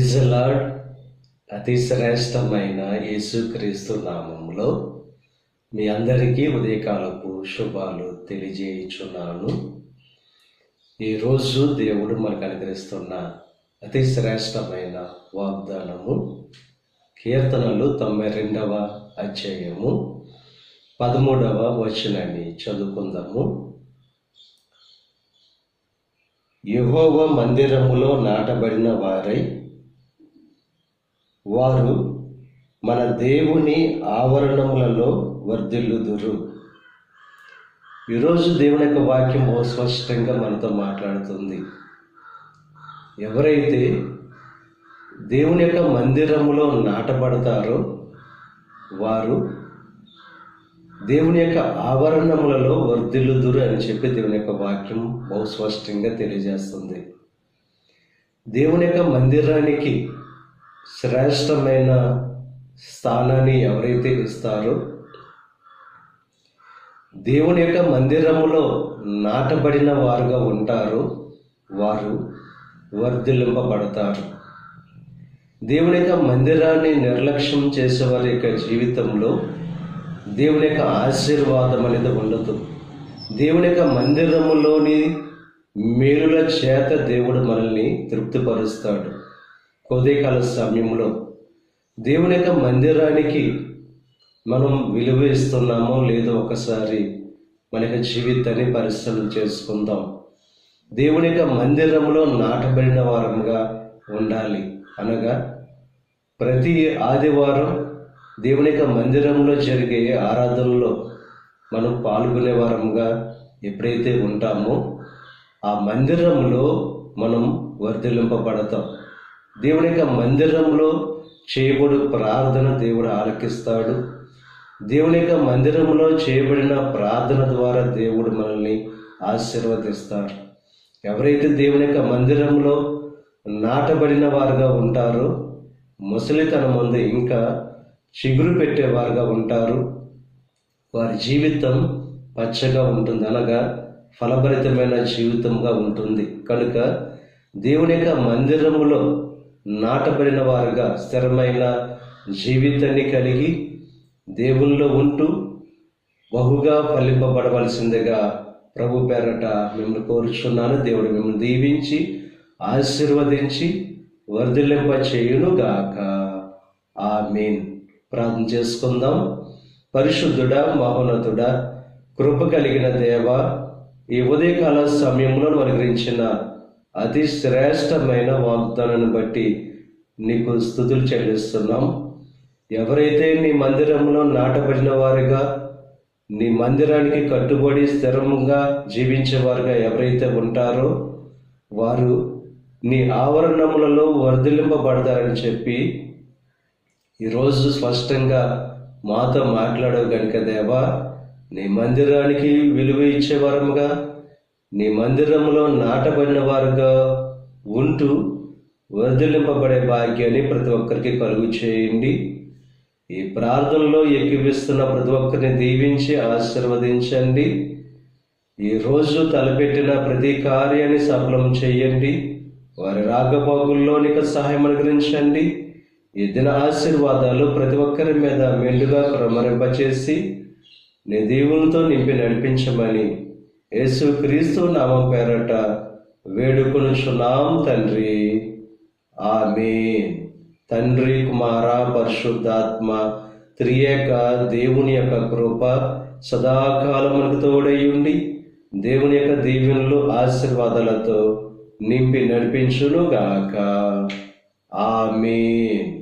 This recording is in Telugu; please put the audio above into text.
Praise the lord. అతి శ్రేష్టమైన యేసుక్రీస్తు నామములో మీ అందరికీ ఉదయకాలపు శుభాలు తెలియజేయుచున్నాను. ఈరోజు దేవుడు మనకు అనుగ్రహిస్తున్న అతి శ్రేష్టమైన వాగ్దానము కీర్తనలు 92వ అధ్యాయము 13వ వచనాన్ని చదువుకుందాము. యెహోవా మందిరములో నాటబడిన వారై వారు మన దేవుని ఆవరణములలో వర్ధిల్లుదురు. ఈరోజు దేవుని యొక్క వాక్యం స్పష్టంగా మనతో మాట్లాడుతుంది. ఎవరైతే దేవుని యొక్క మందిరములో నాటబడతారో వారు దేవుని యొక్క ఆవరణములలో వర్ధిల్లుదురు అని చెప్పి దేవుని యొక్క వాక్యం బహు స్పష్టంగా తెలియజేస్తుంది. దేవుని యొక్క మందిరానికి శ్రేష్టమైన స్థానాన్ని ఎవరైతే ఇస్తారో, దేవుని యొక్క మందిరములో నాటబడిన వారుగా ఉంటారో వారు వర్ధిల్లింపబడతారు. దేవుని యొక్క మందిరాన్ని నిర్లక్ష్యం చేసేవారి యొక్క జీవితంలో దేవుని యొక్క ఆశీర్వాదం అనేది ఉండదు. దేవుని యొక్క మందిరములోని మేలుల చేత దేవుడు మనల్ని తృప్తిపరుస్తాడు. ఉదయకాల సమయంలో దేవుని యొక్క మందిరానికి మనం విలువ ఇస్తున్నామో లేదో ఒకసారి మన యొక్క జీవితాన్ని పరిశీలన చేసుకుందాం. దేవుని యొక్క మందిరంలో నాటబడిన వారంగా ఉండాలి. అనగా ప్రతి ఆదివారం దేవుని యొక్క మందిరంలో జరిగే ఆరాధనలో మనం పాల్గొనే వారంగా ఎప్పుడైతే ఉంటామో ఆ మందిరంలో మనం వర్ధిల్లింపబడతాం. దేవుని యొక్క మందిరంలో చేయబడు ప్రార్థన దేవుడు ఆలకిస్తాడు. దేవుని యొక్క మందిరంలో చేయబడిన ప్రార్థన ద్వారా దేవుడు మనల్ని ఆశీర్వదిస్తాడు. ఎవరైతే దేవుని యొక్క మందిరంలో నాటబడిన వారుగా ఉంటారో ముసలితనం ముందు ఇంకా చిగురు పెట్టేవారుగా ఉంటారు. వారి జీవితం పచ్చగా ఉంటుంది, అనగా ఫలభరితమైన జీవితంగా ఉంటుంది. కనుక దేవుని యొక్క మందిరములో నాటబడిన వారుగా స్థిరమైన జీవితాన్ని కలిగి దేవునిలో ఉంటూ బహుగా ఫలింపబడవలసిందిగా ప్రభు పేరట మిమ్మల్ని కోరుచున్నాను. దేవుడు మిమ్మల్ని దీవించి ఆశీర్వదించి వర్ధిల్లింప చేయునుగాక. ఆమేన్. ప్రార్థన చేసుకుందాం. పరిశుద్ధుడా, మహోన్నతుడా, కృప కలిగిన దేవ, ఈ ఉదయకాల సమయంలో అనుగ్రహించిన అతి శ్రేష్టమైన వాగ్దానాన్ని బట్టి నీకు స్తుతులు చెల్లిస్తున్నాం. ఎవరైతే నీ మందిరంలో నాటబడిన వారుగా, నీ మందిరానికి కట్టుబడి స్థిరంగా జీవించేవారుగా ఎవరైతే ఉంటారో వారు నీ ఆవరణములలో వర్ధిల్లింపబడతారని చెప్పి ఈరోజు స్పష్టంగా మాతో మాట్లాడవు కనుక దేవా, నీ మందిరానికి విలువ ఇచ్చేవారముగా, నీ మందిరంలో నాటబడిన వారుగా ఉంటూ వర్ధిల్లింపబడే భాగ్యాన్ని ప్రతి ఒక్కరికి కలుగు చేయండి. ఈ ప్రార్థనలో ఎక్కిపిస్తున్న ప్రతి ఒక్కరిని దీవించి ఆశీర్వదించండి. ఈరోజు తలపెట్టిన ప్రతి కార్యాన్ని సఫలం చేయండి. వారి రాకపోకల్లో నీకు సహాయం అనుగ్రహించండి. ఈ దిన ఆశీర్వాదాలు ప్రతి ఒక్కరి మీద మెండుగా క్రమరింపచేసి నీ దీవులతో నింపి నడిపించమని యేసుక్రీస్తు నామం పేరట వేడుకొనుచున్నాం తండ్రి. ఆమేన్. తండ్రి, కుమార, పరిశుద్ధాత్మ త్రియేక దేవుని యొక్క కృప సదాకాలం మనకు తోడయ్యుండి దేవుని యొక్క దీవెనలు ఆశీర్వాదాలతో నింపి నడిపించునుగాక. ఆమేన్.